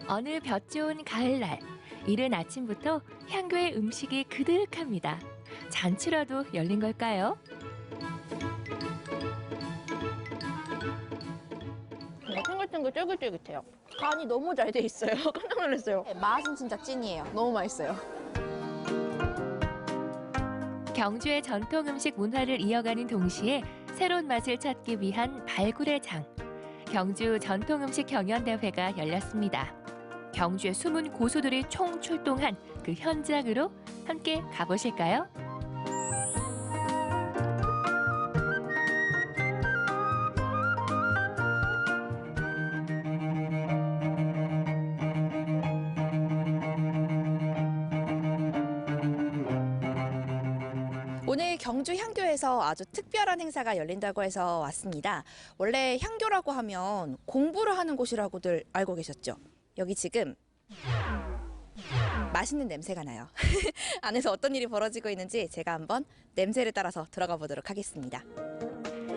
어느 볕 좋은 가을날, 이른 아침부터 향교의 음식이 그득합니다. 잔치라도 열린 걸까요? 탱글탱글 쫄깃쫄깃해요. 간이 너무 잘 돼 있어요. 깜짝 놀랐어요. 네, 맛은 진짜 찐이에요. 너무 맛있어요. 경주의 전통 음식 문화를 이어가는 동시에 새로운 맛을 찾기 위한 발굴의 장. 경주 전통 음식 경연대회가 열렸습니다. 경주의 숨은 고수들이 총출동한 그 현장으로 함께 가보실까요? 오늘 경주 향교에서 아주 특별한 행사가 열린다고 해서 왔습니다. 원래 향교라고 하면 공부를 하는 곳이라고들 알고 계셨죠? 여기 지금 맛있는 냄새가 나요. 안에서 어떤 일이 벌어지고 있는지 제가 한번 냄새를 따라서 들어가 보도록 하겠습니다.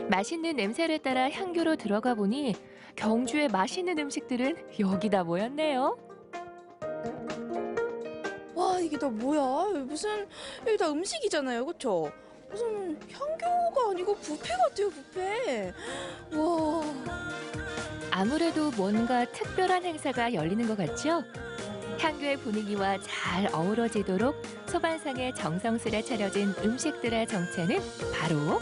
맛있는 냄새를 따라 향교로 들어가 보니 경주의 맛있는 음식들은 여기다 모였네요. 와, 이게 다 뭐야? 무슨 이게 다 음식이잖아요, 그렇죠? 무슨 향교가 아니고 뷔페 같아요, 뷔페. 와. 아무래도 뭔가 특별한 행사가 열리는 것 같죠? 향교의 분위기와 잘 어우러지도록 소반상에 정성스레 차려진 음식들의 정체는 바로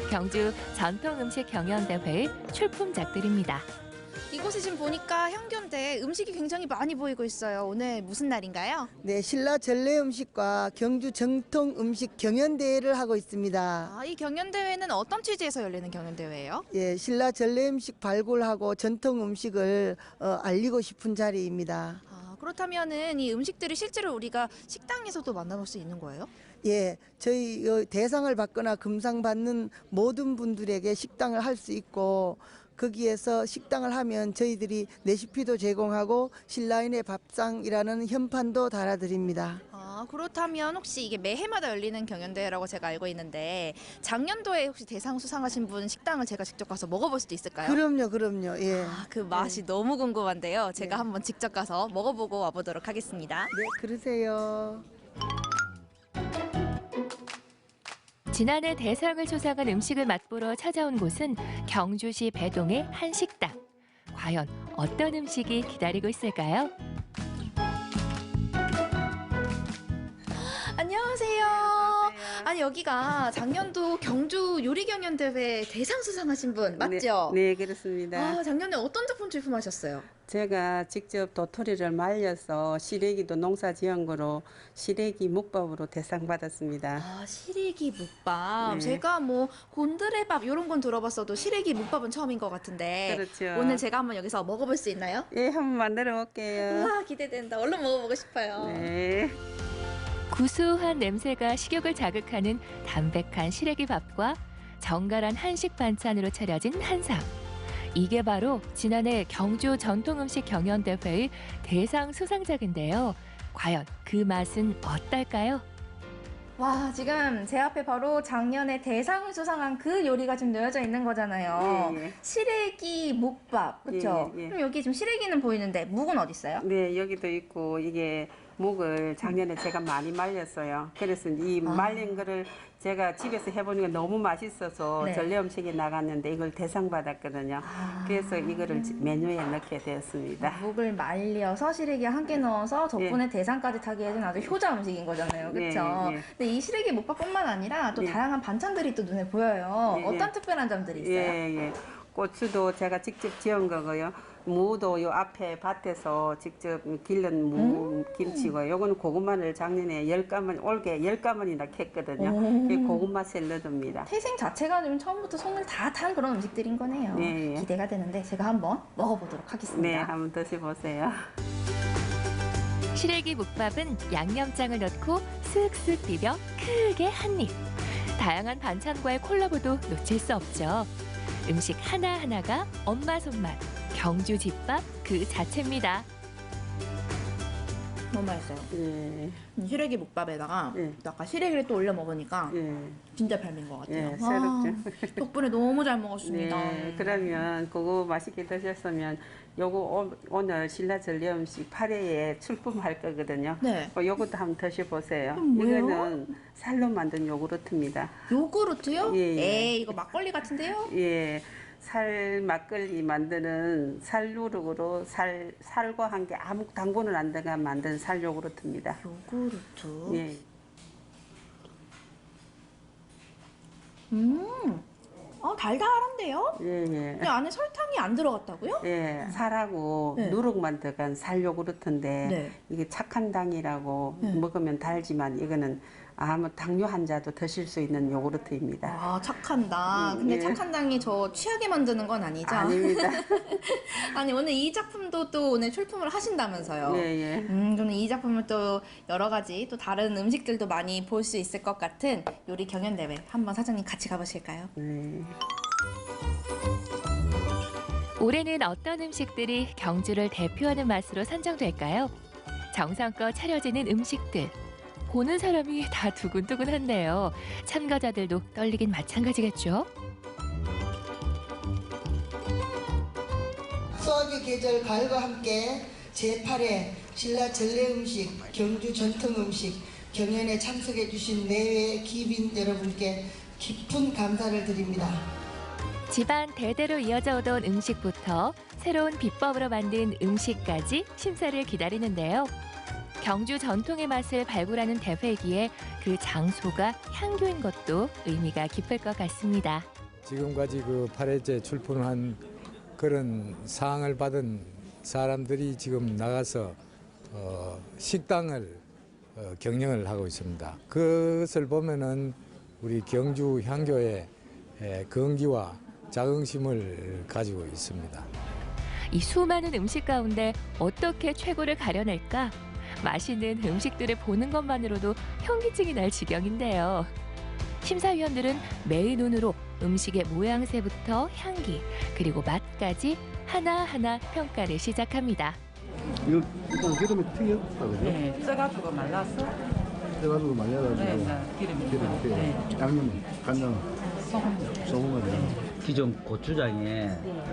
경주 전통 음식 경연대회의 출품작들입니다. 이곳에 지금 보니까 향교인데 음식이 굉장히 많이 보이고 있어요. 오늘 무슨 날인가요? 네, 신라 전래 음식과 경주 정통 음식 경연대회를 하고 있습니다. 이 경연대회는 어떤 취지에서 열리는 경연대회예요? 예, 신라 전래 음식 발굴하고 전통 음식을 알리고 싶은 자리입니다. 그렇다면은 이 음식들이 실제로 우리가 식당에서도 만나볼 수 있는 거예요? 예, 저희 대상을 받거나 금상 받는 모든 분들에게 식당을 할 수 있고 거기에서 식당을 하면 저희들이 레시피도 제공하고 신라인의 밥상이라는 현판도 달아드립니다. 그렇다면 혹시 이게 매해마다 열리는 경연대회라고 제가 알고 있는데 작년도에 혹시 대상 수상하신 분 식당을 제가 직접 가서 먹어볼 수도 있을까요? 그럼요. 예. 그 맛이 너무 궁금한데요. 제가 네. 한번 직접 가서 먹어보고 와보도록 하겠습니다. 네, 그러세요. 지난해 대상을 수상한 음식을 맛보러 찾아온 곳은 경주시 배동의 한 식당. 과연 어떤 음식이 기다리고 있을까요? 안녕하세요. 아니 여기가 작년도 경주 요리경연대회 대상 수상하신 분 맞죠? 네, 그렇습니다. 작년에 어떤 작품 출품하셨어요? 제가 직접 도토리를 말려서 시래기도 농사 지은 거로 시래기 묵밥으로 대상 받았습니다. 시래기 묵밥. 네. 제가 뭐 곤드레밥 이런 건 들어봤어도 시래기 묵밥은 처음인 것 같은데 그렇죠. 오늘 제가 한번 여기서 먹어볼 수 있나요? 예, 한번 만들어 볼게요. 우와, 기대된다. 얼른 먹어보고 싶어요. 네. 구수한 냄새가 식욕을 자극하는 담백한 시래기 밥과 정갈한 한식 반찬으로 차려진 한상. 이게 바로 지난해 경주 전통음식 경연대회의 대상 수상작인데요. 과연 그 맛은 어떨까요? 와, 지금 제 앞에 바로 작년에 대상을 수상한 그 요리가 지금 놓여져 있는 거잖아요. 예. 시래기 묵밥, 그렇죠? 예. 그럼 여기 지금 시래기는 보이는데 묵은 어디 있어요? 네, 여기도 있고 이게 묵을 작년에 제가 많이 말렸어요. 그래서 이 말린 거를 제가 집에서 해보니까 너무 맛있어서 네. 전래 음식에 나갔는데 이걸 대상 받았거든요. 그래서 이거를 메뉴에 넣게 되었습니다. 묵을 말려서 시래기와 함께 넣어서 덕분에 대상까지 타게 해준 아주 효자 음식인 거잖아요. 그렇죠? 예. 근데 이 시래기 묵밥뿐만 아니라 또 예. 다양한 반찬들이 또 눈에 보여요. 예. 어떤 특별한 점들이 있어요? 예. 고추도 제가 직접 지은 거고요. 무도 요 앞에 밭에서 직접 기른 무 김치고 요거는 고구마를 작년에 10가만 올게 10가만이나 캤거든요. 그 고구마 샐러드입니다. 태생 자체가 좀 처음부터 손을 다 탄 그런 음식들인 거네요. 네. 기대가 되는데 제가 한번 먹어보도록 하겠습니다. 네, 한번 드셔보세요. 시래기 묵밥은 양념장을 넣고 쓱쓱 비벼 크게 한 입. 다양한 반찬과의 콜라보도 놓칠 수 없죠. 음식 하나하나가 엄마 손맛, 경주 집밥 그 자체입니다. 너무 맛있어요. 예. 시래기 묵밥에다가 예. 또 아까 시래기를 또 올려 먹으니까 예. 진짜 별미인 것 같아요. 예, 새롭죠. 덕분에 너무 잘 먹었습니다. 네, 그러면 그거 맛있게 드셨으면 요거 오늘 신라 전래 음식 8회에 출품할 거거든요. 네. 요것도 한번 드셔보세요. 뭐예요? 이거는 살로 만든 요구르트입니다. 요구르트요? 예, 예. 에이, 이거 막걸리 같은데요? 예, 살 막걸리 만드는 살 누룩으로 살과 함께 아무 당분을 안 들어가 만든 살 요구르트입니다. 요구르트. 예. 달달한데요? 예, 예. 근데 안에 설탕이 안 들어갔다고요? 예, 살하고 네. 누룩만 들어간 살 요구르트인데 네. 이게 착한 당이라고 네. 먹으면 달지만 이거는 아무 당뇨 환자도 드실 수 있는 요구르트입니다. 아, 착한 당. 근데 예. 착한 당이 저 취하게 만드는 건 아니죠? 아닙니다. 아니, 오늘 이 작품도 또 오늘 출품을 하신다면서요? 예, 예. 그럼 이 작품을 또 여러 가지 또 다른 음식들도 많이 볼 수 있을 것 같은 요리 경연대회 한번 사장님 같이 가보실까요? 네. 올해는 어떤 음식들이 경주를 대표하는 맛으로 선정될까요? 정성껏 차려지는 음식들. 보는 사람이 다 두근두근한데요. 참가자들도 떨리긴 마찬가지겠죠? 수학의 계절 가을과 함께 제8회 신라 전래 음식, 경주 전통 음식 경연에 참석해 주신 내외 기빈 여러분께 깊은 감사를 드립니다. 집안 대대로 이어져 오던 음식부터 새로운 비법으로 만든 음식까지 심사를 기다리는데요. 경주 전통의 맛을 발굴하는 대회이기에 그 장소가 향교인 것도 의미가 깊을 것 같습니다. 지금까지 그 8회째 출품한 그런 상을 받은 사람들이 지금 나가서 식당을 경영을 하고 있습니다. 그것을 보면은 우리 경주 향교의 건기와 자긍심을 가지고 있습니다. 이 수많은 음식 가운데 어떻게 최고를 가려낼까? 맛있는 음식들을 보는 것만으로도 현기증이 날 지경인데요. 심사위원들은 매의 눈으로 음식의 모양새부터 향기, 그리고 맛까지 하나하나 평가를 시작합니다. 이거 일단 기름이 튀겼거든요. 네, 써가지고 말라서 그래가지고 말려가지고 기름이 기름이 튀겨. 네. 양념은 간장, 소금을 기존 고추장의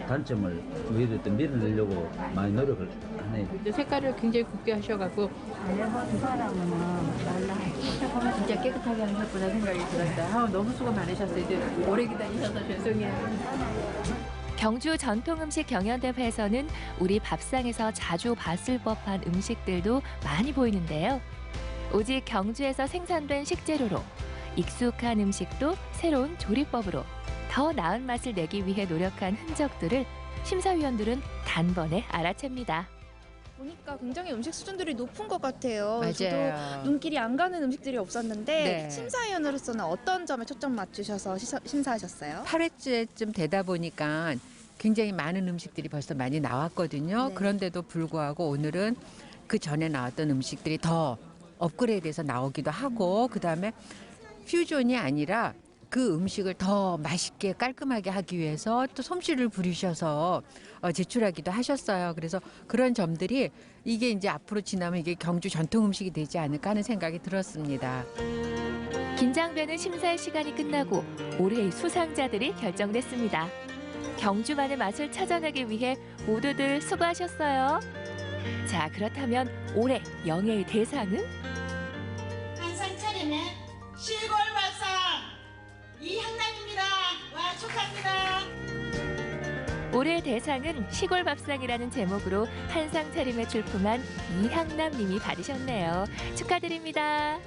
단점을 오히려 또 밀어내려고 많이 노력을 하네요. 근데 색깔을 굉장히 곱게 하셔가지고 두 사람은 말라 보면 진짜 깨끗하게 하셨구나 생각이 들었어요. 너무 수고 많으셨어요. 이제 오래 기다리셔서 죄송해요. 경주 전통음식 경연대회에서는 우리 밥상에서 자주 봤을 법한 음식들도 많이 보이는데요. 오직 경주에서 생산된 식재료로 익숙한 음식도 새로운 조리법으로 더 나은 맛을 내기 위해 노력한 흔적들을 심사위원들은 단번에 알아챕니다. 보니까 굉장히 음식 수준들이 높은 것 같아요. 맞아요. 저도 눈길이 안 가는 음식들이 없었는데 네. 심사위원으로서는 어떤 점에 초점 맞추셔서 심사하셨어요? 8회째쯤 되다 보니까 굉장히 많은 음식들이 벌써 많이 나왔거든요. 네. 그런데도 불구하고 오늘은 그 전에 나왔던 음식들이 더 업그레이드해서 나오기도 하고 그다음에 퓨전이 아니라 그 음식을 더 맛있게 깔끔하게 하기 위해서 또 솜씨를 부리셔서 제출하기도 하셨어요. 그래서 그런 점들이 이게 이제 앞으로 지나면 이게 경주 전통 음식이 되지 않을까 하는 생각이 들었습니다. 긴장되는 심사의 시간이 끝나고 올해의 수상자들이 결정됐습니다. 경주만의 맛을 찾아내기 위해 모두들 수고하셨어요. 자, 그렇다면 올해 영예의 대상은? 한상 차림의 시골밥상 이향남입니다. 와, 축하합니다. 올해의 대상은 시골밥상이라는 제목으로 한상 차림에 출품한 이향남 님이 받으셨네요. 축하드립니다.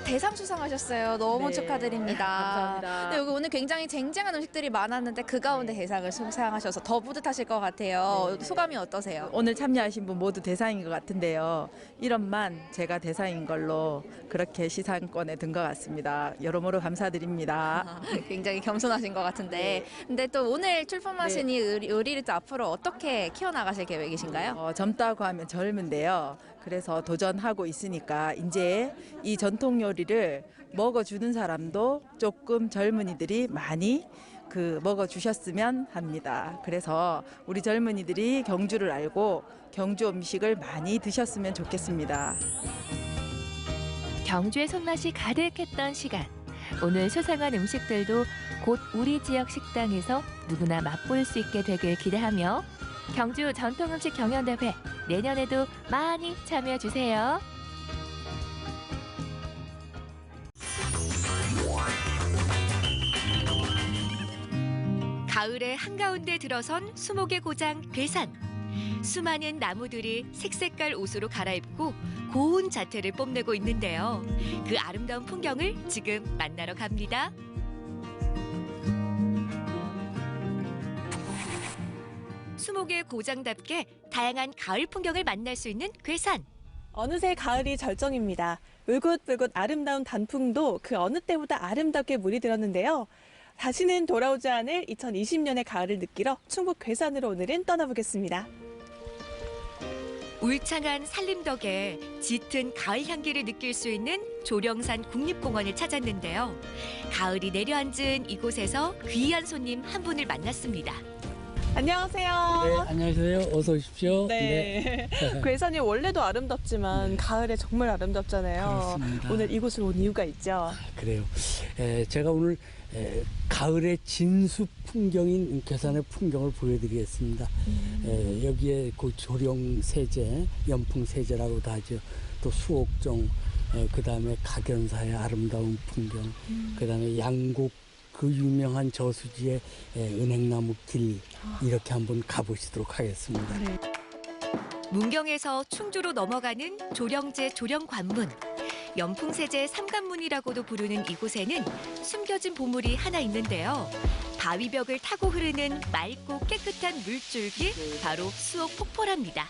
대상 수상하셨어요. 너무 네. 축하드립니다. 감사합니다. 네, 여기 오늘 굉장히 쟁쟁한 음식들이 많았는데 그 가운데 대상을 수상하셔서 더 뿌듯하실 것 같아요. 소감이 어떠세요? 오늘 참여하신 분 모두 대상인 것 같은데요. 이름만 제가 대상인 걸로 그렇게 시상권에 든 것 같습니다. 여러모로 감사드립니다. 굉장히 겸손하신 것 같은데 근데 또 오늘 출품하신 이 요리를 또 앞으로 어떻게 키워나가실 계획이신가요? 젊다고 하면 젊은데요. 그래서 도전하고 있으니까 이제 이 전통 요리를 먹어주는 사람도 조금 젊은이들이 많이 먹어주셨으면 합니다. 그래서 우리 젊은이들이 경주를 알고 경주 음식을 많이 드셨으면 좋겠습니다. 경주의 손맛이 가득했던 시간. 오늘 수상한 음식들도 곧 우리 지역 식당에서 누구나 맛볼 수 있게 되길 기대하며 경주 전통음식 경연대회 내년에도 많이 참여해주세요. 가을의 한가운데 들어선 수목의 고장 괴산. 수많은 나무들이 색색깔 옷으로 갈아입고 고운 자태를 뽐내고 있는데요. 그 아름다운 풍경을 지금 만나러 갑니다. 수목의 고장답게 다양한 가을 풍경을 만날 수 있는 괴산. 어느새 가을이 절정입니다. 울긋불긋 아름다운 단풍도 그 어느 때보다 아름답게 물이 들었는데요. 다시는 돌아오지 않을 2020년의 가을을 느끼러 충북 괴산으로 오늘은 떠나보겠습니다. 울창한 산림 덕에 짙은 가을 향기를 느낄 수 있는 조령산 국립공원을 찾았는데요. 가을이 내려앉은 이곳에서 귀한 손님 한 분을 만났습니다. 안녕하세요. 네, 안녕하세요. 어서 오십시오. 네. 괴산이 원래도 아름답지만 가을에 정말 아름답잖아요. 그렇습니다. 오늘 이곳을 온 이유가 있죠. 그래요. 제가 오늘 가을의 진수 풍경인 괴산의 풍경을 보여드리겠습니다. 여기에 그 조령세제, 연풍세제라고도 하죠. 또 수옥정, 그 다음에 각연사의 아름다운 풍경, 그 다음에 양곡 그 유명한 저수지의 은행나무 길, 이렇게 한번 가보시도록 하겠습니다. 네. 문경에서 충주로 넘어가는 조령제 조령관문. 연풍세제 삼관문이라고도 부르는 이곳에는 숨겨진 보물이 하나 있는데요. 바위벽을 타고 흐르는 맑고 깨끗한 물줄기, 바로 수옥 폭포랍니다.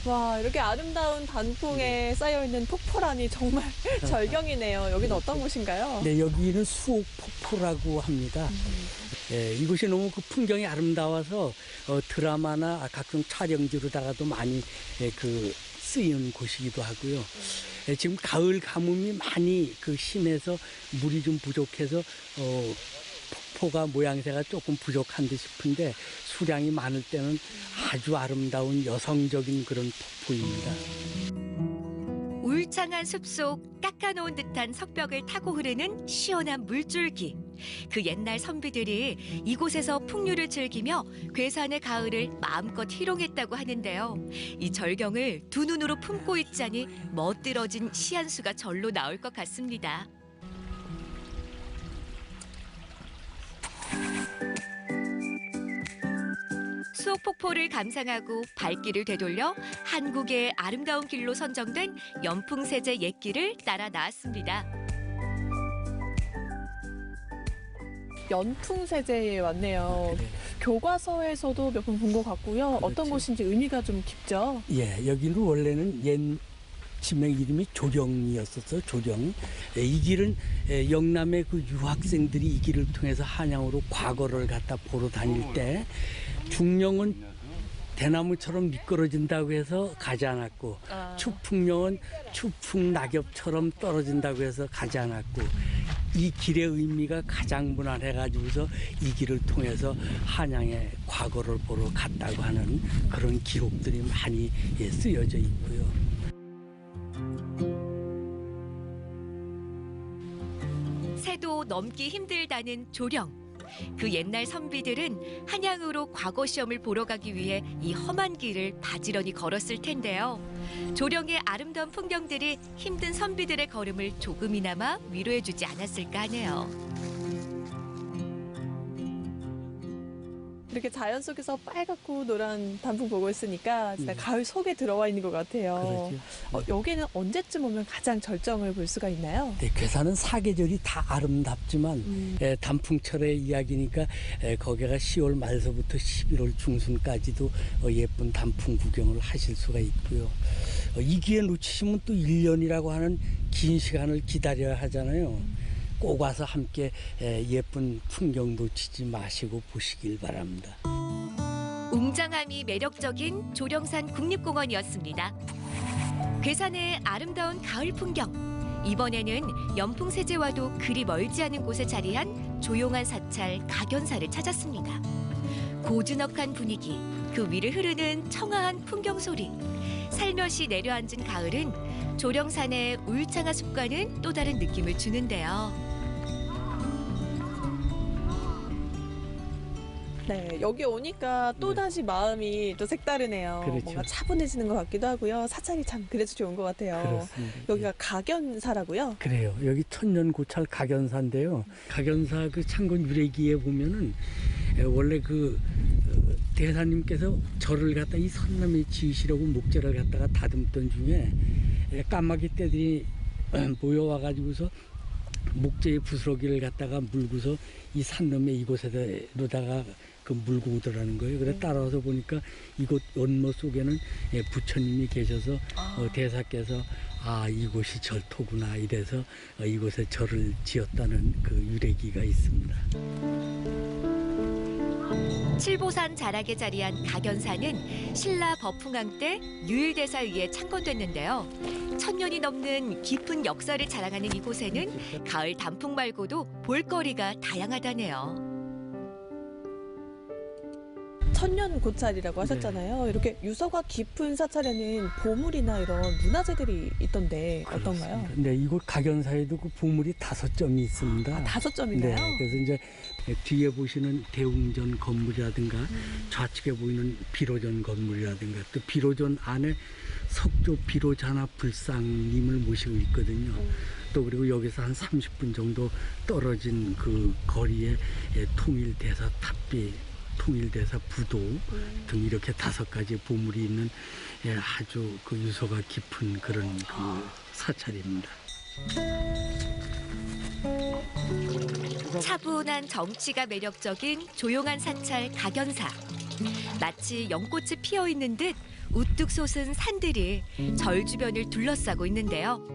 와, 이렇게 아름다운 단풍에 쌓여있는 폭포라니 정말 절경이네요. 여기는 어떤 곳인가요? 네, 여기는 수옥 폭포라고 합니다. 이곳이 너무 그 풍경이 아름다워서 드라마나 각종 촬영지로다가도 많이 쓰이는 곳이기도 하고요. 지금 가을 가뭄이 많이 심해서 물이 좀 부족해서 폭포가 모양새가 조금 부족한 듯 싶은데 수량이 많을 때는 아주 아름다운 여성적인 그런 폭포입니다. 울창한 숲속 깎아놓은 듯한 석벽을 타고 흐르는 시원한 물줄기. 그 옛날 선비들이 이곳에서 풍류를 즐기며 괴산의 가을을 마음껏 희롱했다고 하는데요. 이 절경을 두 눈으로 품고 있자니 멋들어진 시한수가 절로 나올 것 같습니다. 수옥 폭포를 감상하고 발길을 되돌려 한국의 아름다운 길로 선정된 연풍세제 옛길을 따라 나왔습니다. 연풍세제에 왔네요. 교과서에서도 몇 번 본 것 같고요. 어떤 그렇죠. 곳인지 의미가 좀 깊죠? 예, 여기는 원래는 옛 지명 이름이 조령이었었어요. 조령. 이 길은 영남의 그 유학생들이 이 길을 통해서 한양으로 과거를 갖다 보러 다닐 때 중령은 대나무처럼 미끄러진다고 해서 가지 않았고 추풍령은 추풍 낙엽처럼 떨어진다고 해서 가지 않았고 이 길의 의미가 가장 무난해가지고서 이 길을 통해서 한양의 과거를 보러 갔다고 하는 그런 기록들이 많이 쓰여져 있고요. 새도 넘기 힘들다는 조령. 그 옛날 선비들은 한양으로 과거 시험을 보러 가기 위해 이 험한 길을 바지런히 걸었을 텐데요. 조령의 아름다운 풍경들이 힘든 선비들의 걸음을 조금이나마 위로해주지 않았을까 하네요. 이렇게 자연 속에서 빨갛고 노란 단풍 보고 있으니까 진짜 가을 속에 들어와 있는 것 같아요. 그렇죠. 여기는 언제쯤 오면 가장 절정을 볼 수가 있나요? 네, 괴산은 사계절이 다 아름답지만 단풍철의 이야기니까 거기가 10월 말서부터 11월 중순까지도 예쁜 단풍 구경을 하실 수가 있고요. 이 기회 놓치시면 또 1년이라고 하는 긴 시간을 기다려야 하잖아요. 꼭 와서 함께 예쁜 풍경 놓치지 마시고 보시길 바랍니다. 웅장함이 매력적인 조령산 국립공원이었습니다. 괴산의 아름다운 가을 풍경. 이번에는 연풍세제와도 그리 멀지 않은 곳에 자리한 조용한 사찰 각연사를 찾았습니다. 고즈넉한 분위기, 그 위를 흐르는 청아한 풍경 소리, 살며시 내려앉은 가을은 조령산의 울창한 숲과는 또 다른 느낌을 주는데요. 네, 여기 오니까 또다시 마음이 또 색다르네요. 그렇죠. 뭔가 차분해지는 것 같기도 하고요. 사찰이 참 그래서 좋은 것 같아요. 그렇습니다. 여기가 각연사라고요? 그래요. 여기 천년고찰 각연사인데요. 각연사 그 창건 유래기에 보면은 원래 그 대사님께서 절을 갖다 이 선남에 지으시려고 목재를 갖다가 다듬던 중에 까마귀 떼들이 모여와 가지고서 목재의 부스러기를 갖다가 물고서 이 산넘에 이곳에다가 그 물고 오더라는 거예요. 그래 따라와서 보니까 이곳 원모 속에는 부처님이 계셔서 대사께서 이곳이 절토구나 이래서 이곳에 절을 지었다는 그 유래기가 있습니다. 칠보산 자락에 자리한 각연사는 신라 법흥왕 때 유일대사에 의해 창건됐는데요. 1000년이 넘는 깊은 역사를 자랑하는 이곳에는 가을 단풍 말고도 볼거리가 다양하다네요. 천년고찰이라고 하셨잖아요. 네. 이렇게 유서가 깊은 사찰에는 보물이나 이런 문화재들이 있던데 어떤가요? 네, 이곳 각연사에도 그 보물이 5점이 있습니다. 5점이나요? 네, 그래서 이제 뒤에 보시는 대웅전 건물이라든가 좌측에 보이는 비로전 건물이라든가 또 비로전 안에 석조 비로자나 불상님을 모시고 있거든요. 또 그리고 여기서 한 30분 정도 떨어진 그 거리에 통일대사 탑비, 통일대사 부도 등 이렇게 5가지 보물이 있는 아주 그 유서가 깊은 그런 그 사찰입니다. 차분한 정취가 매력적인 조용한 사찰 각연사. 마치 연꽃이 피어있는 듯 우뚝 솟은 산들이 절 주변을 둘러싸고 있는데요.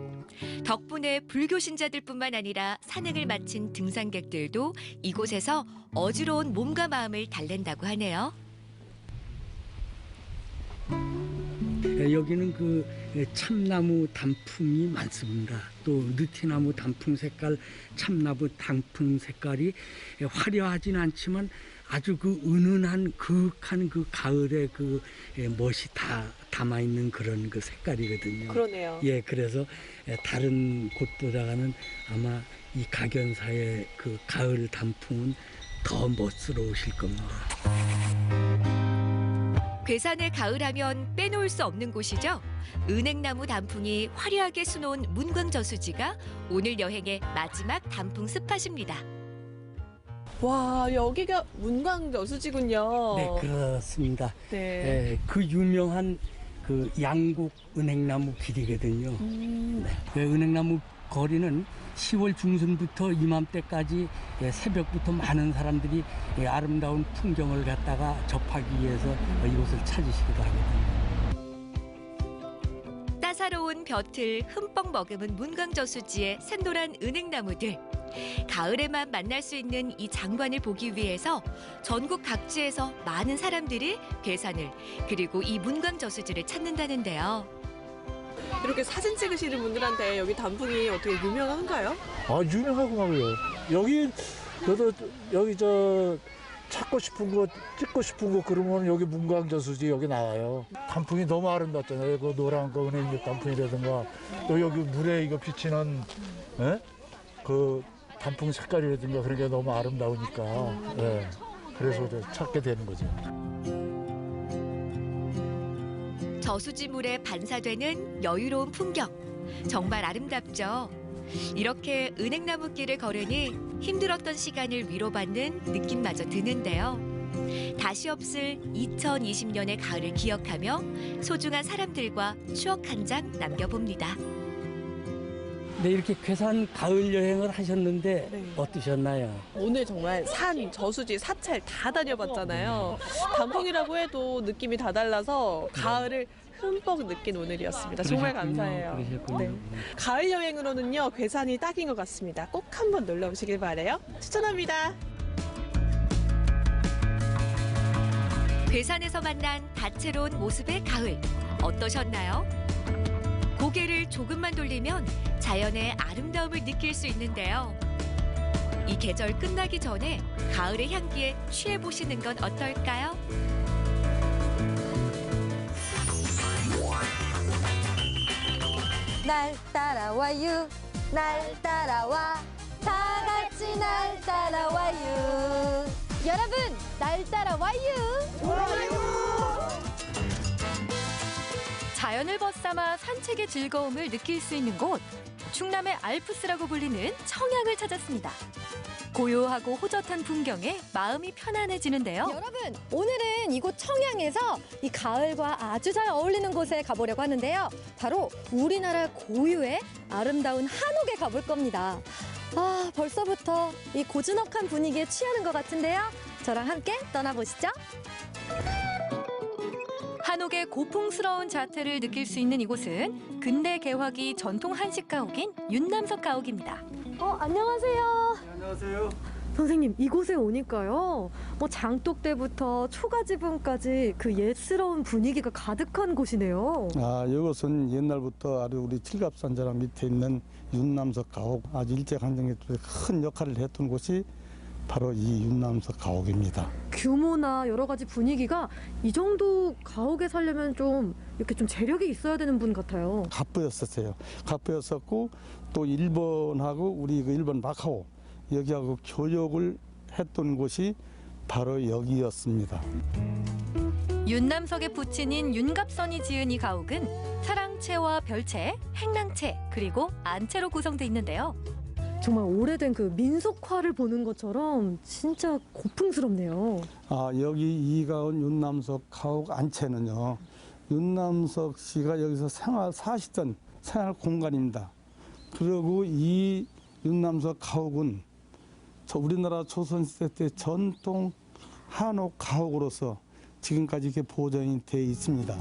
덕분에 불교 신자들뿐만 아니라 산행을 마친 등산객들도 이곳에서 어지러운 몸과 마음을 달랜다고 하네요. 여기는 그 참나무 단풍이 많습니다. 또 느티나무 단풍 색깔, 참나무 단풍 색깔이 화려하진 않지만 아주 그 은은한 그윽한 그 가을의 그 멋이 다 담아 있는 그런 그 색깔이거든요. 그러네요. 예, 그래서 다른 곳보다는 아마 이 각연사의 그 가을 단풍은 더 멋스러우실 겁니다. 괴산의 가을하면 빼놓을 수 없는 곳이죠. 은행나무 단풍이 화려하게 수놓은 문광저수지가 오늘 여행의 마지막 단풍 스팟입니다. 와, 여기가 문광저수지군요. 네, 그렇습니다. 네. 그 유명한 그 양곡 은행나무 길이거든요. 네. 은행나무 거리는 10월 중순부터 이맘때까지 새벽부터 많은 사람들이 아름다운 풍경을 갖다가 접하기 위해서 이곳을 찾으시기도 하거든요. 따사로운 볕을 흠뻑 머금은 문광저수지의 샛노란 은행나무들. 가을에만 만날 수 있는 이 장관을 보기 위해서 전국 각지에서 많은 사람들이 괴산을 그리고 이 문광저수지를 찾는다는데요. 이렇게 사진 찍으시는 분들한테 여기 단풍이 어떻게 유명한가요? 유명하구만요. 여기 저 찾고 싶은 거, 찍고 싶은 거 그러면 여기 문광저수지 여기 나와요. 단풍이 너무 아름답잖아요. 그 노란 거 은행잎 단풍이라든가 또 여기 물에 이거 비치는 그 단풍 색깔이라든가 그런 게 너무 아름다우니까 그래서 찾게 되는 거죠. 저수지물에 반사되는 여유로운 풍경. 정말 아름답죠. 이렇게 은행나무길을 걸으니 힘들었던 시간을 위로받는 느낌마저 드는데요. 다시 없을 2020년의 가을을 기억하며 소중한 사람들과 추억 한 장 남겨봅니다. 네, 이렇게 괴산 가을 여행을 하셨는데 어떠셨나요? 오늘 정말 산, 저수지, 사찰 다 다녀봤잖아요. 단풍이라고 해도 느낌이 다 달라서 가을을 흠뻑 느낀 오늘이었습니다. 정말 감사해요. 네. 가을 여행으로는요, 괴산이 딱인 것 같습니다. 꼭 한번 놀러 오시길 바라요. 추천합니다. 괴산에서 만난 다채로운 모습의 가을 어떠셨나요? 고개를 조금만 돌리면 자연의 아름다움을 느낄 수 있는데요. 이 계절 끝나기 전에 가을의 향기에 취해보시는 건 어떨까요? 날 따라와요 날 따라와 다 같이 날 따라와요 여러분 날 따라와요 자연을 벗삼아 산책의 즐거움을 느낄 수 있는 곳, 충남의 알프스라고 불리는 청양을 찾았습니다. 고요하고 호젓한 풍경에 마음이 편안해지는데요. 여러분 오늘은 이곳 청양에서 이 가을과 아주 잘 어울리는 곳에 가보려고 하는데요. 바로 우리나라 고유의 아름다운 한옥에 가볼 겁니다. 아 벌써부터 이 고즈넉한 분위기에 취하는 것 같은데요. 저랑 함께 떠나보시죠. 한옥의 고풍스러운 자태를 느낄 수 있는 이곳은 근대 개화기 전통 한식 가옥인 윤남석 가옥입니다. 안녕하세요. 안녕하세요. 선생님 이곳에 오니까요. 장독대부터 초가지붕까지 그 옛스러운 분위기가 가득한 곳이네요. 이것은 옛날부터 아주 우리 칠갑산자락 밑에 있는 윤남석 가옥, 아주 일제강점기에 큰 역할을 했던 곳이 바로 이 윤남석 가옥입니다. 규모나 여러 가지 분위기가 이 정도 가옥에 살려면 좀 이렇게 좀 재력이 있어야 되는 분 같아요. 갑부였었어요. 갑부였었고 또 일본하고 우리 그 일본 마카오 여기하고 교역을 했던 곳이 바로 여기였습니다. 윤남석의 부친인 윤갑선이 지은 이 가옥은 사랑채와 별채, 행랑채, 그리고 안채로 구성돼 있는데요. 정말 오래된 그 민속화를 보는 것처럼 진짜 고풍스럽네요. 여기 이가온 윤남석 가옥 안채는요. 윤남석 씨가 여기서 사시던 생활 공간입니다. 그리고 이 윤남석 가옥은 우리나라 조선시대 때 전통 한옥 가옥으로서 지금까지 이렇게 보존이 되어 있습니다.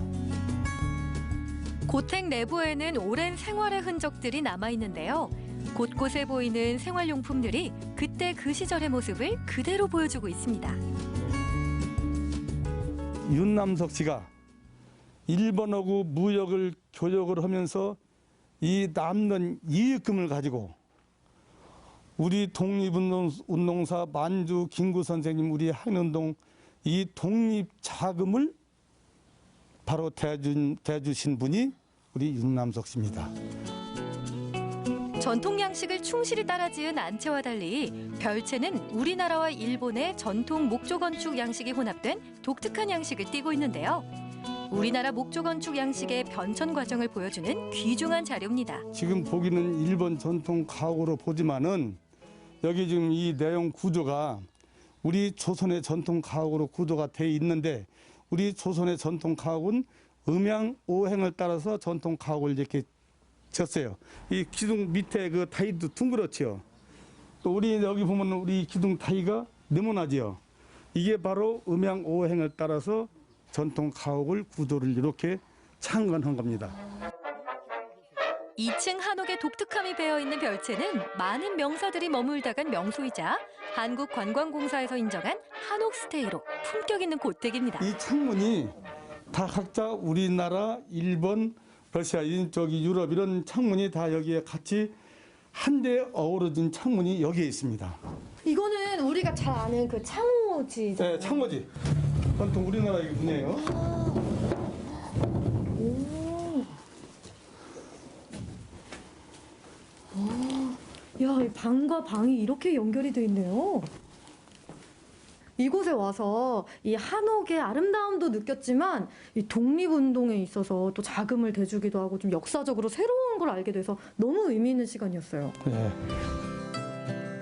고택 내부에는 오랜 생활의 흔적들이 남아있는데요. 곳곳에 보이는 생활용품들이 그때 그 시절의 모습을 그대로 보여주고 있습니다. 윤남석 씨가 일본하고 무역을 교역을 하면서 이 남는 이익금을 가지고 우리 독립운동사 만주 김구 선생님, 우리 한운동 이 독립자금을 바로 대주신 분이 우리 윤남석 씨입니다. 전통 양식을 충실히 따라 지은 안채와 달리 별채는 우리나라와 일본의 전통 목조 건축 양식이 혼합된 독특한 양식을 띠고 있는데요. 우리나라 목조 건축 양식의 변천 과정을 보여주는 귀중한 자료입니다. 지금 보기는 일본 전통 가옥으로 보지만은 여기 지금 이 내용 구조가 우리 조선의 전통 가옥으로 구조가 돼 있는데 우리 조선의 전통 가옥은 음양 오행을 따라서 전통 가옥을 이렇게 졌어요. 이 기둥 밑에 그 타이도 둥그렇지요. 또 우리 여기 보면 우리 기둥 타이가 네모나지요. 이게 바로 음양 오행을 따라서 전통 가옥을 구조를 이렇게 창건한 겁니다. 2층 한옥의 독특함이 배어있는 별채는 많은 명사들이 머물다 간 명소이자 한국관광공사에서 인정한 한옥스테이로 품격 있는 고택입니다. 이 창문이 다 각자 우리나라, 일본, 러시아, 저기 유럽 이런 창문이 다 여기에 같이 한데 어우러진 창문이 여기에 있습니다. 이거는 우리가 잘 아는 그 창호지잖아요. 네, 창호지. 전통 우리나라의 문이에요. 야, 이 방과 방이 이렇게 연결이 돼 있네요. 이곳에 와서 이 한옥의 아름다움도 느꼈지만 이 독립운동에 있어서 또 자금을 대주기도 하고 좀 역사적으로 새로운 걸 알게 돼서 너무 의미 있는 시간이었어요. 네.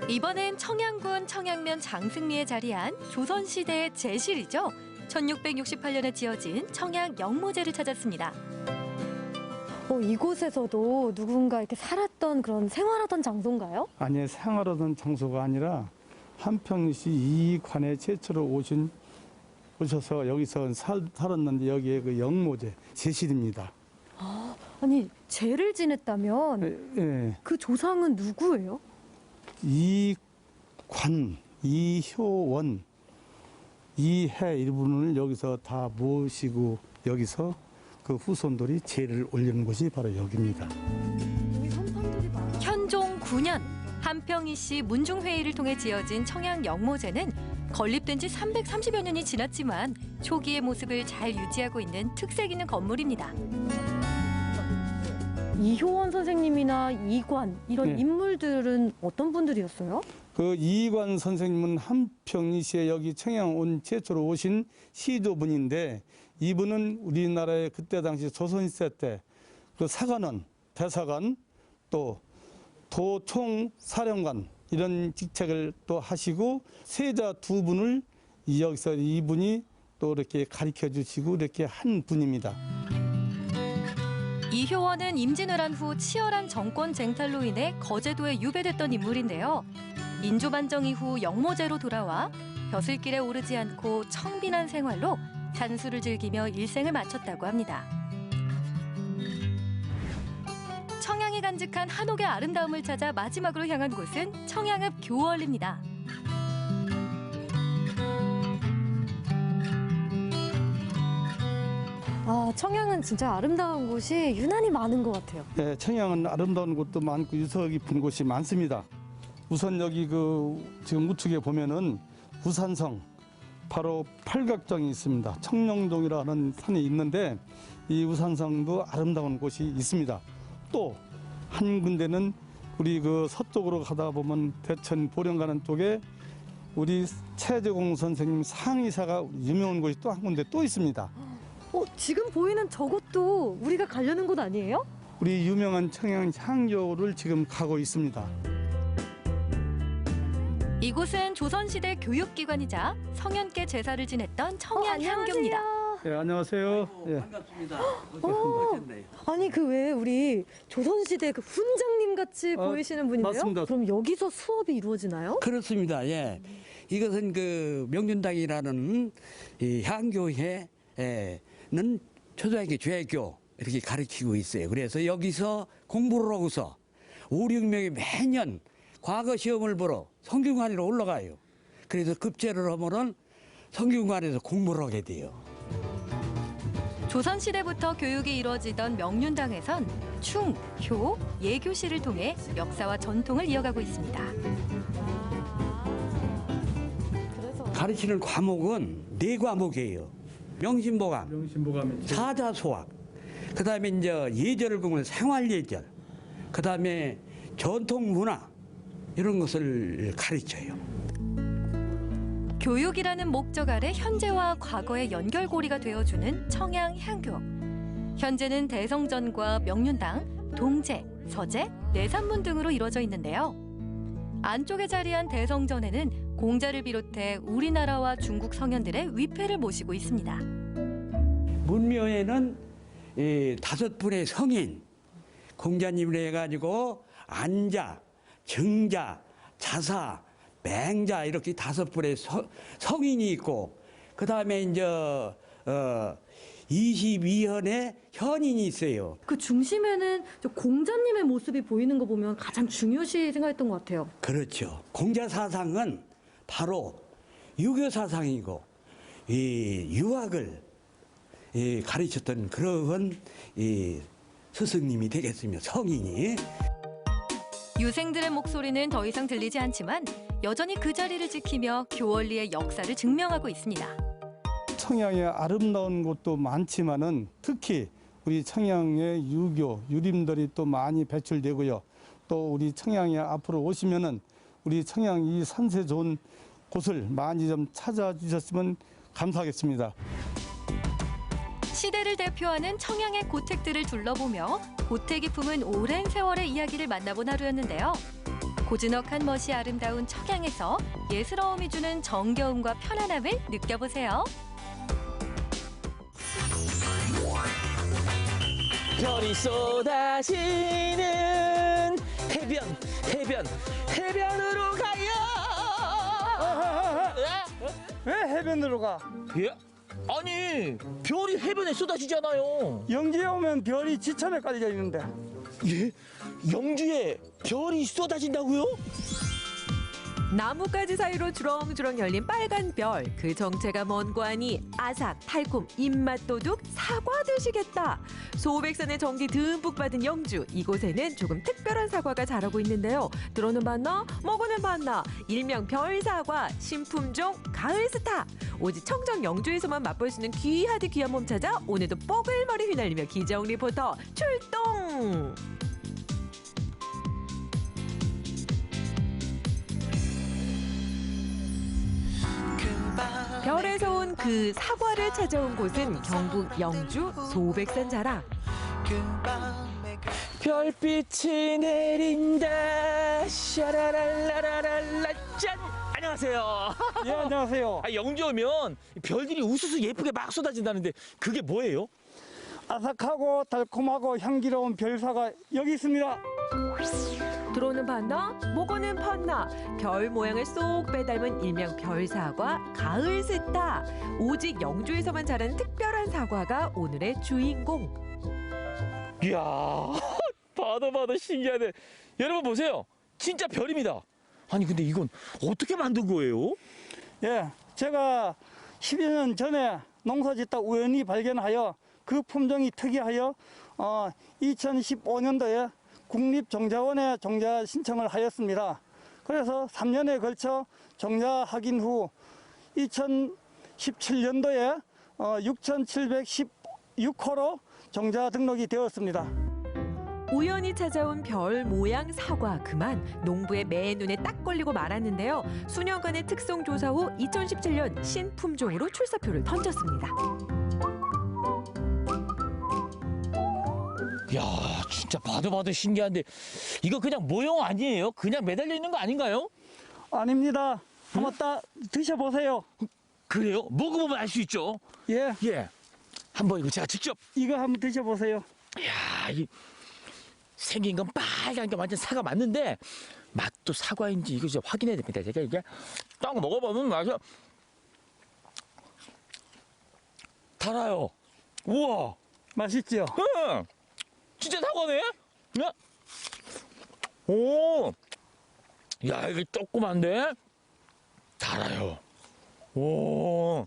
이번엔 청양군 청양면 장승리에 자리한 조선시대의 제실이죠. 1668년에 지어진 청양 영모제를 찾았습니다. 이곳에서도 누군가 이렇게 살았던 그런 생활하던 장소인가요? 아니, 생활하던 장소가 아니라 한평시 이 관에 최초로 오셔서 여기서 살았는데 여기에 그 영모제 제실입니다. 아니 제를 지냈다면 예. 그 조상은 누구예요? 이관, 이효원, 이해 이분을 여기서 다 모시고 여기서 그 후손들이 제를 올리는 곳이 바로 여기입니다. 현종 9년 한평이씨 문중회의를 통해 지어진 청양 영모제는 건립된 지 330여 년이 지났지만 초기의 모습을 잘 유지하고 있는 특색 있는 건물입니다. 이효원 선생님이나 이관 이런 네. 인물들은 어떤 분들이었어요? 그 이관 선생님은 한평이시에 여기 청양 온 최초로 오신 시조분인데 이분은 우리나라의 그때 당시 조선시대 때 그 사관원, 대사관 또 도총사령관 이런 직책을 또 하시고 세자 두 분을 여기서 이분이 또 이렇게 가르쳐 주시고 이렇게 한 분입니다. 이효원은 임진왜란 후 치열한 정권 쟁탈로 인해 거제도에 유배됐던 인물인데요. 인조반정 이후 영모제로 돌아와 벼슬길에 오르지 않고 청빈한 생활로 산수를 즐기며 일생을 마쳤다고 합니다. 청양이 간직한 한옥의 아름다움을 찾아 마지막으로 향한 곳은 청양읍 교월리입니다. 아, 청양은 진짜 아름다운 곳이 유난히 많은 것 같아요. 네, 청양은 아름다운 곳도 많고 유서 깊은 곳이 많습니다. 우선 여기 그 지금 우측에 보면은 우산성 바로 팔각정이 있습니다. 청룡동이라는 산이 있는데 이 우산성도 아름다운 곳이 있습니다. 또 한 군데는 우리 그 서쪽으로 가다 보면 대천 보령 가는 쪽에 우리 최재공 선생님 상의사가 유명한 곳이 또 한 군데 또 있습니다. 지금 보이는 저곳도 우리가 가려는 곳 아니에요? 우리 유명한 청양 향교를 지금 가고 있습니다. 이곳은 조선시대 교육기관이자 성현께 제사를 지냈던 청양 향교입니다. 네, 안녕하세요. 예. 반갑습니다. 아니 그 왜 우리 조선시대 그 훈장님 같이 보이시는 분인데요? 맞습니다. 그럼 여기서 수업이 이루어지나요? 그렇습니다. 예. 이것은 그 명륜당이라는 이 향교회는 초등학교, 중학교 이렇게 가르치고 있어요. 그래서 여기서 공부를 하고서 5, 6명이 매년 과거 시험을 보러 성균관으로 올라가요. 그래서 급제를 하면은 성균관에서 공부를 하게 돼요. 조선시대부터 교육이 이루어지던 명륜당에선 충, 효, 예교시를 통해 역사와 전통을 이어가고 있습니다. 가르치는 과목은 4과목이에요. 명심보감, 사자소학, 그다음에 이제 예절을 보면 생활예절, 그다음에 전통문화 이런 것을 가르쳐요. 교육이라는 목적 아래 현재와 과거의 연결고리가 되어주는 청양향교. 현재는 대성전과 명륜당, 동제, 서제, 내산문 등으로 이루어져 있는데요. 안쪽에 자리한 대성전에는 공자를 비롯해 우리나라와 중국 성현들의 위패를 모시고 있습니다. 문묘에는 5분의 성인, 공자님을 해가지고 안자, 정자, 자사, 맹자 이렇게 5분의 성인이 있고 그 다음에 이제 22현의 현인이 있어요. 그 중심에는 저 공자님의 모습이 보이는 거 보면 가장 중요시 생각했던 것 같아요. 그렇죠. 공자 사상은 바로 유교 사상이고 이 유학을 가르쳤던 그런 스승님이 되겠습니다. 성인이. 유생들의 목소리는 더 이상 들리지 않지만 여전히 그 자리를 지키며 교월리의 역사를 증명하고 있습니다. 청양에 아름다운 곳도 많지만은 특히 우리 청양의 유교, 유림들이 또 많이 배출되고요. 또 우리 청양에 앞으로 오시면은 우리 청양 이 산세 좋은 곳을 많이 좀 찾아주셨으면 감사하겠습니다. 시대를 대표하는 청양의 고택들을 둘러보며 고택이 품은 오랜 세월의 이야기를 만나본 하루였는데요. 고즈넉한 멋이 아름다운 청양에서 예스러움이 주는 정겨움과 편안함을 느껴보세요. 별이 쏟아지는 해변으로 가요. 왜 해변으로 가? 예? 아니 별이 해변에 쏟아지잖아요. 영지에 오면 별이 지천에 깔려 있는데. 예? 영주에 별이 쏟아진다고요? 나뭇가지 사이로 주렁주렁 열린 빨간 별, 그 정체가 뭔고 하니 아삭, 달콤, 입맛 도둑, 사과 드시겠다. 소백산의 정기 듬뿍 받은 영주, 이곳에는 조금 특별한 사과가 자라고 있는데요. 들어는 봤나? 먹어는 봤나? 일명 별사과, 신품종 가을스타. 오직 청정 영주에서만 맛볼 수 있는 귀하디 귀한 몸 찾아 오늘도 뽀글머리 휘날리며 기정 리포터 출동! 별에서 온 그 사과를 찾아온 곳은 경북 영주 소백산 자락. 별빛이 내린다 샤라랄라라랄라 짠! 안녕하세요. 예, 안녕하세요. 영주 오면 별들이 우수수 예쁘게 막 쏟아진다는데 그게 뭐예요? 아삭하고 달콤하고 향기로운 별사가 여기 있습니다. 들어오는 봤나? 먹어는 봤나? 별 모양을 쏙 빼닮은 일명 별사과 가을스타. 오직 영주에서만 자라는 특별한 사과가 오늘의 주인공. 이야, 봐도 신기하네. 여러분 보세요. 진짜 별입니다. 아니 근데 이건 어떻게 만든 거예요? 예, 제가 10여 년 전에 농사 짓다 우연히 발견하여 그 품종이 특이하여 2015년도에 국립종자원에 종자 신청을 하였습니다. 그래서 3년에 걸쳐 종자 확인 후 2017년도에 6,716호로 종자 등록이 되었습니다. 우연히 찾아온 별 모양 사과 그만 농부의 맨눈에 딱 걸리고 말았는데요. 수년간의 특성 조사 후 2017년 신품종으로 출사표를 던졌습니다. 야, 진짜 봐도 신기한데 이거 그냥 모형 아니에요? 그냥 매달려 있는 거 아닌가요? 아닙니다. 한번 딱 드셔보세요. 그래요? 먹어보면 알 수 있죠? 예. 예. 한번 이거 제가 직접. 이거 한번 드셔보세요. 이야, 이 생긴 건 빨간 게 완전 사과 맞는데 맛도 사과인지 이거 진짜 확인해야 됩니다. 제가 이게 딱 먹어보면 맛이 달아요. 우와. 맛있죠? 응. 진짜 사과네? 야. 오. 야, 이게 조그만데 달아요. 오.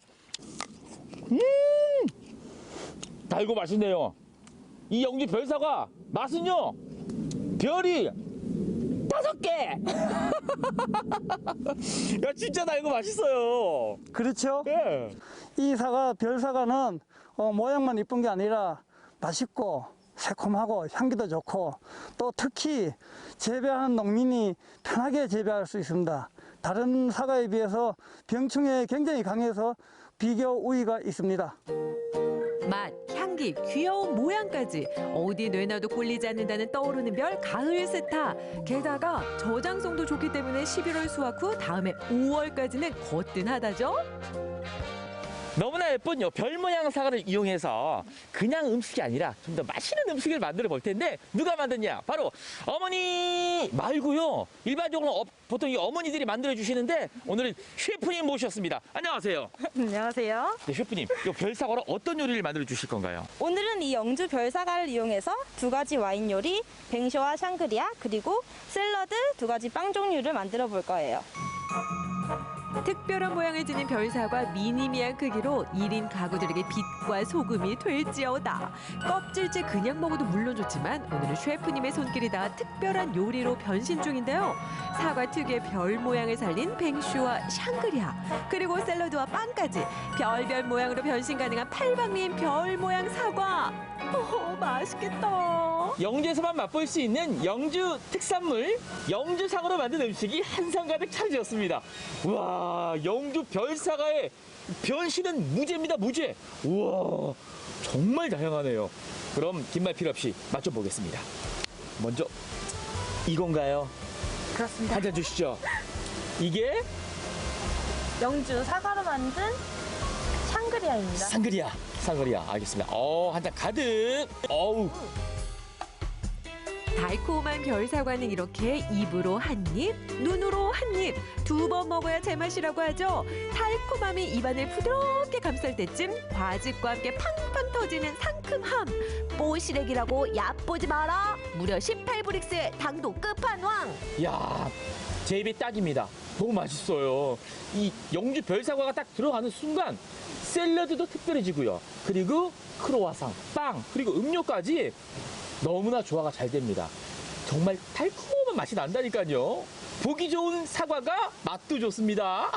달고 맛있네요. 이 영주 별사과 맛은요. 별이 5개. 야, 진짜 달고 맛있어요. 그렇죠? 예. 이 사과, 별사과는 모양만 이쁜 게 아니라 맛있고 새콤하고 향기도 좋고 또 특히 재배하는 농민이 편하게 재배할 수 있습니다. 다른 사과에 비해서 병충해에 굉장히 강해서 비교 우위가 있습니다. 맛, 향기, 귀여운 모양까지 어디 내놔도 꼴리지 않는다는 떠오르는 별 가을스타. 게다가 저장성도 좋기 때문에 11월 수확 후 다음해 5월까지는 거뜬하다죠. 너무나 예쁜 요 별 모양 사과를 이용해서 그냥 음식이 아니라 좀 더 맛있는 음식을 만들어 볼 텐데 누가 만드냐? 바로 어머니 말고요. 일반적으로 보통 이 어머니들이 만들어 주시는데 오늘은 셰프님 모셨습니다. 안녕하세요. 안녕하세요. 네, 셰프님. 요 별 사과로 어떤 요리를 만들어 주실 건가요? 오늘은 이 영주 별사과를 이용해서 2가지 와인 요리, 뱅쇼와 샹그리아, 그리고 샐러드 2가지 빵 종류를 만들어 볼 거예요. 특별한 모양을 지닌 별사과 미니미한 크기로 1인 가구들에게 빛과 소금이 될지어다. 껍질째 그냥 먹어도 물론 좋지만 오늘은 셰프님의 손길이 닿아 특별한 요리로 변신 중인데요. 사과 특유의 별 모양을 살린 뱅슈와 샹그리아, 그리고 샐러드와 빵까지 별별 모양으로 변신 가능한 팔방미인 별 모양 사과. 맛있겠다. 영주에서만 맛볼 수 있는 영주 특산물 영주상으로 만든 음식이 한상 가득 차려졌습니다. 우와, 영주 별사과의 변신은 무죄입니다. 무죄. 우와, 정말 다양하네요. 그럼 긴 말 필요 없이 맛 좀 보겠습니다. 먼저 이건가요? 그렇습니다. 한 잔 주시죠. 이게 영주 사과로 만든 샹그리아입니다. 상그리아 알겠습니다. 한 잔 가득. 어우. 달콤한 별사과는 이렇게 입으로 한 입, 눈으로 한 입, 2번 먹어야 제맛이라고 하죠. 달콤함이 입안을 부드럽게 감쌀 때쯤 과즙과 함께 팡팡 터지는 상큼함. 뽀시래기라고 얕보지 마라. 무려 18브릭스의 당도 끝판왕. 야, 제 입에 딱입니다. 너무 맛있어요. 이 영주 별사과가 딱 들어가는 순간 샐러드도 특별해지고요. 그리고 크로와상, 빵, 그리고 음료까지 너무나 조화가 잘 됩니다. 정말 달콤한 맛이 난다니까요. 보기 좋은 사과가 맛도 좋습니다.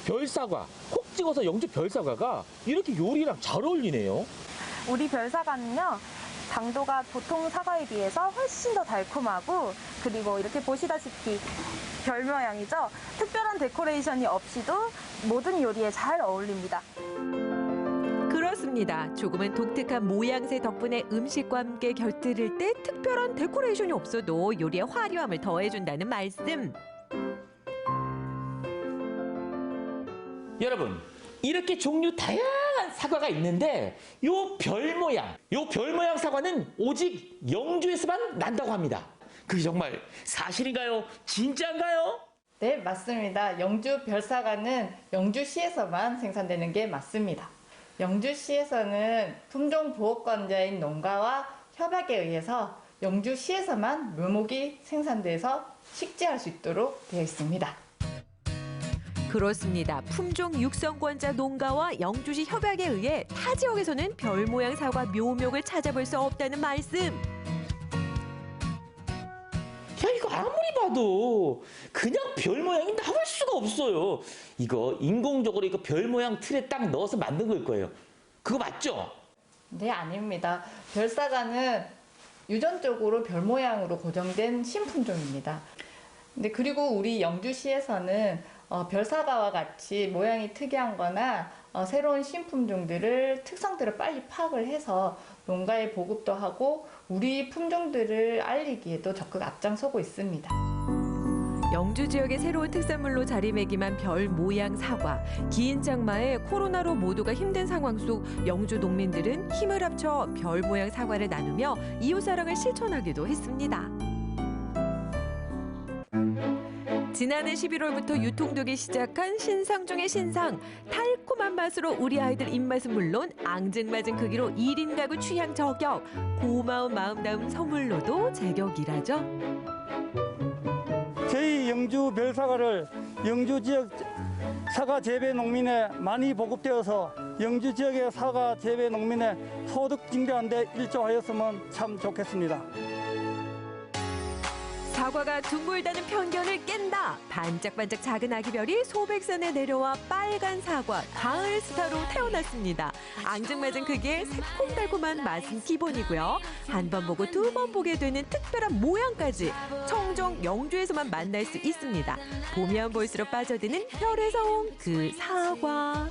별사과, 콕 찍어서 영주 별사과가 이렇게 요리랑 잘 어울리네요. 우리 별사과는요, 당도가 보통 사과에 비해서 훨씬 더 달콤하고, 그리고 이렇게 보시다시피 별 모양이죠. 특별한 데코레이션이 없이도 모든 요리에 잘 어울립니다. 그렇습니다. 조금은 독특한 모양새 덕분에 음식과 함께 곁들일 때 특별한 데코레이션이 없어도 요리의 화려함을 더해준다는 말씀. 여러분, 이렇게 종류 다양한 사과가 있는데 요 별 모양 사과는 오직 영주에서만 난다고 합니다. 그게 정말 사실인가요? 진짜인가요? 네, 맞습니다. 영주 별사과는 영주시에서만 생산되는 게 맞습니다. 영주시에서는 품종보호권자인 농가와 협약에 의해서 영주시에서만 묘목이 생산돼서 식재할 수 있도록 되어 있습니다. 그렇습니다. 품종 육성권자 농가와 영주시 협약에 의해 타 지역에서는 별 모양 사과 묘목을 찾아볼 수 없다는 말씀. 야, 이거 아무리 봐도 그냥 별 모양이 나올 수가 없어요. 이거 인공적으로 이거 별 모양 틀에 딱 넣어서 만든 걸 거예요. 그거 맞죠? 네, 아닙니다. 별사과는 유전적으로 별 모양으로 고정된 신품종입니다. 근데 그리고 우리 영주시에서는 별사과와 같이 모양이 특이한 거나 새로운 신품종들을 특성들을 빨리 파악을 해서 농가에 보급도 하고 우리 품종들을 알리기에도 적극 앞장서고 있습니다. 영주 지역의 새로운 특산물로 자리매김한 별 모양 사과. 긴 장마에 코로나로 모두가 힘든 상황 속 영주 농민들은 힘을 합쳐 별 모양 사과를 나누며 이웃사랑을 실천하기도 했습니다. 지난해 11월부터 유통되기 시작한 신상 중의 신상. 달콤한 맛으로 우리 아이들 입맛은 물론 앙증맞은 크기로 1인 가구 취향 저격. 고마운 마음 담은 선물로도 제격이라죠. 저희 영주 별사과를 영주 지역 사과 재배 농민에 많이 보급되어서 영주 지역의 사과 재배 농민의 소득 증대하는 데 일조하였으면 참 좋겠습니다. 사과가 둥글다는 편견을 깬다. 반짝반짝 작은 아기별이 소백산에 내려와 빨간 사과, 가을 스타로 태어났습니다. 앙증맞은 크기에 새콤달콤한 맛은 기본이고요. 한 번 보고 2번 보게 되는 특별한 모양까지 청정 영주에서만 만날 수 있습니다. 보면 볼수록 빠져드는 별에서 온 그 사과.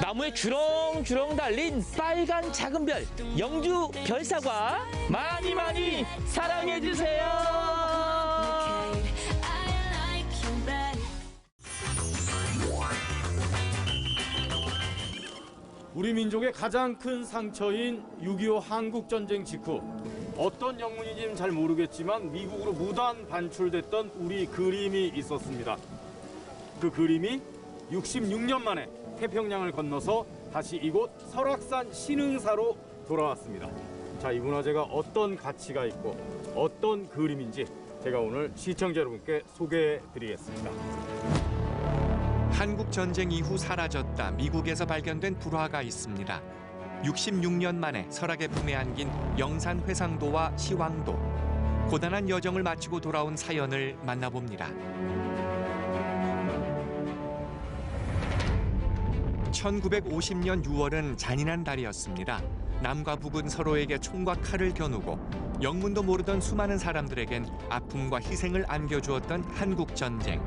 나무에 주렁주렁 달린 빨간 작은 별, 영주 별사과 많이 많이 사랑해주세요. 우리 민족의 가장 큰 상처인 6.25 한국전쟁 직후 어떤 영문인지는 잘 모르겠지만 미국으로 무단 반출됐던 우리 그림이 있었습니다. 그 그림이 66년 만에 태평양을 건너서 다시 이곳 설악산 신흥사로 돌아왔습니다. 자, 이 문화재가 어떤 가치가 있고 어떤 그림인지 제가 오늘 시청자 여러분께 소개해드리겠습니다. 한국 전쟁 이후 사라졌다 미국에서 발견된 불화가 있습니다. 66년 만에 설악의 품에 안긴 영산 회상도와 시황도. 고단한 여정을 마치고 돌아온 사연을 만나봅니다. 1950년 6월은 잔인한 달이었습니다. 남과 북은 서로에게 총과 칼을 겨누고 영문도 모르던 수많은 사람들에겐 아픔과 희생을 안겨주었던 한국전쟁.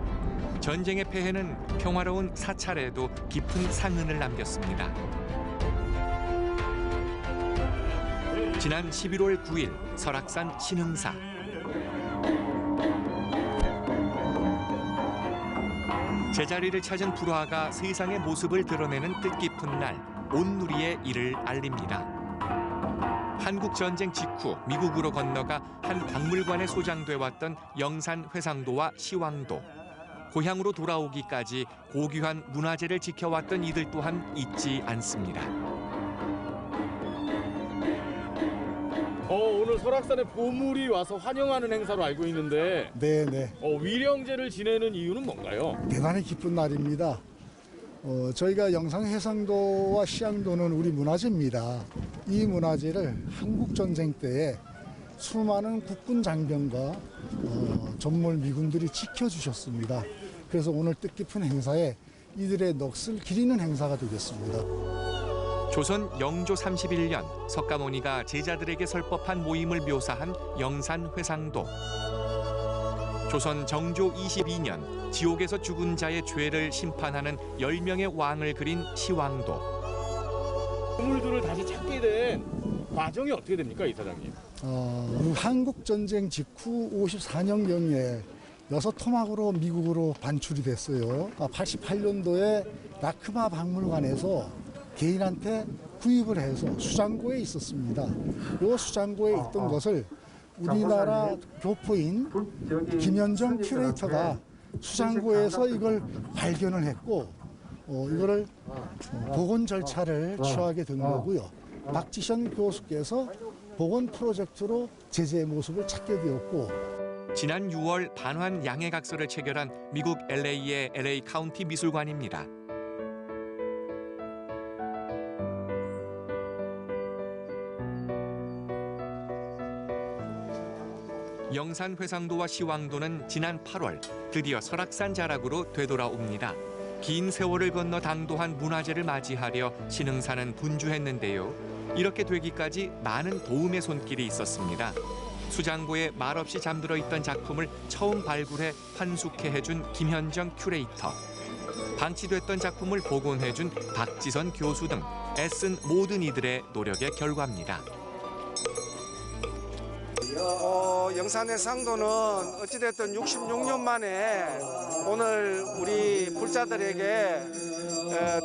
전쟁의 폐해는 평화로운 사찰에도 깊은 상흔을 남겼습니다. 지난 11월 9일 설악산 신흥사. 제자리를 찾은 불화가 세상의 모습을 드러내는 뜻깊은 날, 온누리의 이를 알립니다. 한국 전쟁 직후 미국으로 건너가 한 박물관에 소장돼 왔던 영산 회상도와 시황도. 고향으로 돌아오기까지 고귀한 문화재를 지켜왔던 이들 또한 잊지 않습니다. 오늘 설악산에 보물이 와서 환영하는 행사로 알고 있는데 네네. 위령제를 지내는 이유는 뭔가요? 대단히 기쁜 날입니다. 저희가 영산회상도와 시황도는 우리 문화재입니다. 이 문화재를 한국전쟁 때에 수많은 국군 장병과 전몰 미군들이 지켜주셨습니다. 그래서 오늘 뜻깊은 행사에 이들의 넋을 기리는 행사가 되겠습니다. 조선 영조 31년 석가모니가 제자들에게 설법한 모임을 묘사한 영산회상도. 조선 정조 22년 지옥에서 죽은 자의 죄를 심판하는 10명의 왕을 그린 시황도. 보물들을 다시 찾게 된 과정이 어떻게 됩니까, 이사장님? 한국전쟁 직후 54년경에 6토막으로 미국으로 반출이 됐어요. 88년도에 라크마 박물관에서 개인한테 구입을 해서 수장고에 있었습니다. 이 수장고에 있던 것을 우리나라 교포인 김현정 큐레이터가 수장고에서 이걸 발견을 했고 이거를 복원 절차를 취하게 된 거고요. 박지션 교수께서 복원 프로젝트로 제재의 모습을 찾게 되었고 지난 6월 반환 양해각서를 체결한 미국 LA의 LA 카운티 미술관입니다. 영산회상도와 시황도는 지난 8월 드디어 설악산 자락으로 되돌아옵니다. 긴 세월을 건너 당도한 문화재를 맞이하려 신흥사는 분주했는데요. 이렇게 되기까지 많은 도움의 손길이 있었습니다. 수장고에 말없이 잠들어 있던 작품을 처음 발굴해 환숙해 해준 김현정 큐레이터. 방치됐던 작품을 복원해준 박지선 교수 등 애쓴 모든 이들의 노력의 결과입니다. 영산회상도는 어찌됐든 66년 만에 오늘 우리 불자들에게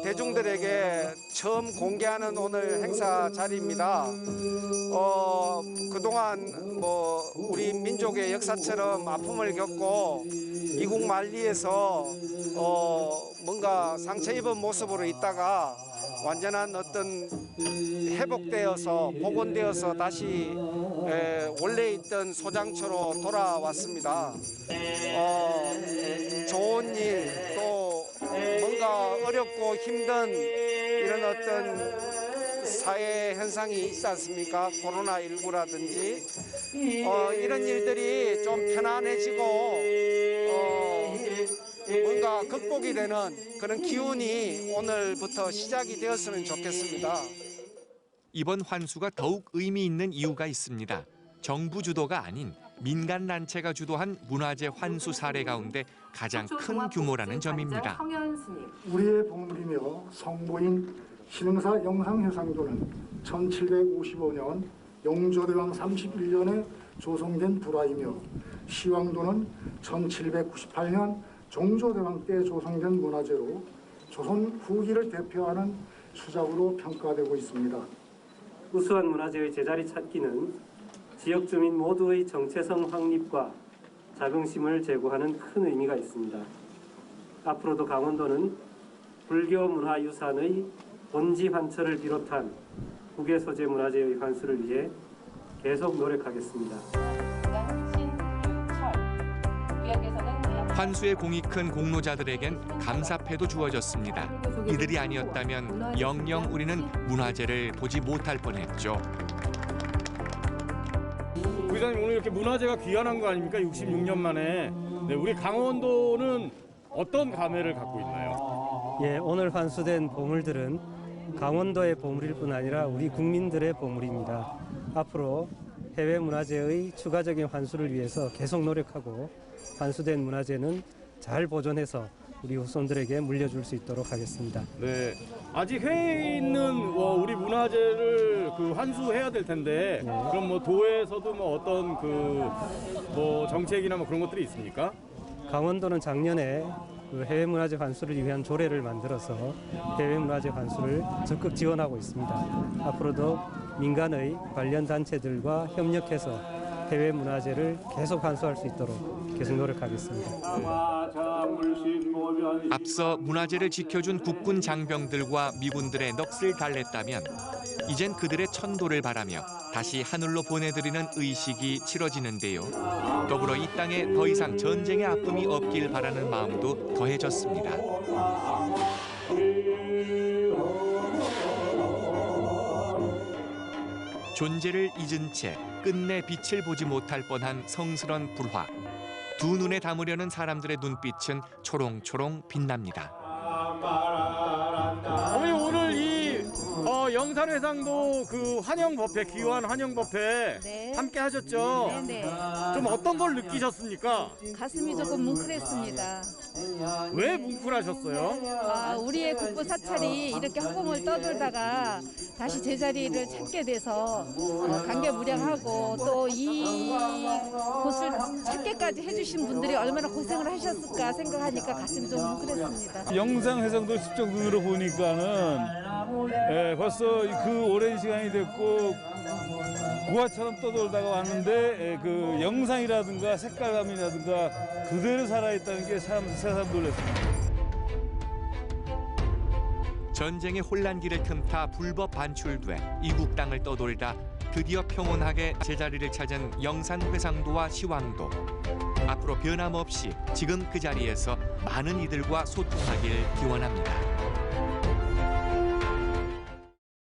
대중들에게 처음 공개하는 오늘 행사 자리입니다. 그동안 우리 민족의 역사처럼 아픔을 겪고 이국 만리에서 뭔가 상처 입은 모습으로 있다가 완전한 어떤 회복되어서 복원되어서 다시 원래 있던 소장처로 돌아왔습니다. 좋은 일, 또 뭔가 어렵고 힘든 이런 어떤 사회 현상이 있지 않습니까? 코로나19라든지 이런 일들이 좀 편안해지고 뭔가 극복이 되는 그런 기운이 오늘부터 시작이 되었으면 좋겠습니다. 이번 환수가 더욱 의미 있는 이유가 있습니다. 정부 주도가 아닌 민간 단체가 주도한 문화재 환수 사례 가운데 가장 큰 규모라는 점입니다. 우리의 보물이며 성모인 신흥사 영산회상도는 1755년 영조대왕 31년에 조성된 불화이며 시황도는 1798년 정조대왕 때 조성된 문화재로 조선 후기를 대표하는 수작으로 평가되고 있습니다. 우수한 문화재의 제자리 찾기는 지역 주민 모두의 정체성 확립과 자긍심을 제고하는 큰 의미가 있습니다. 앞으로도 강원도는 불교 문화유산의 본지 환처를 비롯한 국외 소재 문화재의 환수를 위해 계속 노력하겠습니다. 환수의 공이 큰 공로자들에겐 감사패도 주어졌습니다. 이들이 아니었다면 영영 우리는 문화재를 보지 못할 뻔했죠. 부회장님, 오늘 이렇게 문화재가 귀환한 거 아닙니까? 66년 만에. 네, 우리 강원도는 어떤 감회를 갖고 있나요? 예, 오늘 환수된 보물들은 강원도의 보물일 뿐 아니라 우리 국민들의 보물입니다. 앞으로 해외 문화재의 추가적인 환수를 위해서 계속 노력하고 환수된 문화재는 잘 보존해서 우리 후손들에게 물려줄 수 있도록 하겠습니다. 네, 아직 해외에 있는 우리 문화재를 환수해야 될 텐데 그럼 도에서도 어떤 정책이나 그런 것들이 있습니까? 강원도는 작년에 해외 문화재 환수를 위한 조례를 만들어서 해외 문화재 환수를 적극 지원하고 있습니다. 앞으로도 민간의 관련 단체들과 협력해서 해외 문화재를 계속 환수할 수 있도록 계속 노력하겠습니다. 앞서 문화재를 지켜준 국군 장병들과 미군들의 넋을 달랬다면 이젠 그들의 천도를 바라며 다시 하늘로 보내드리는 의식이 치러지는데요. 더불어 이 땅에 더 이상 전쟁의 아픔이 없길 바라는 마음도 더해졌습니다. 존재를 잊은 채 끝내 빛을 보지 못할 뻔한 성스런 불화. 두 눈에 담으려는 사람들의 눈빛은 초롱초롱 빛납니다. 어머니 오늘 이 영산회상도 그 환영법회, 귀환 환영법회 네. 함께 하셨죠? 네네. 좀 어떤 걸 느끼셨습니까? 가슴이 조금 뭉클했습니다. 왜 뭉클하셨어요? 우리의 국부 사찰이 이렇게 허공을 떠돌다가 다시 제자리를 찾게 돼서 감개무량하고 또 이 곳을 찾게까지 해주신 분들이 얼마나 고생을 하셨을까 생각하니까 가슴이 좀 뭉클했습니다. 영상회상도 직접 눈으로 보니까는 벌써 그 오랜 시간이 됐고 고아처럼 떠돌다가 왔는데 그 영상이라든가 색깔감이라든가 그대로 살아있다는 게 참 새삼 놀랐습니다. 전쟁의 혼란기를 틈타 불법 반출돼 이국 땅을 떠돌다 드디어 평온하게 제자리를 찾은 영산회상도와 시황도. 앞으로 변함없이 지금 그 자리에서 많은 이들과 소통하길 기원합니다.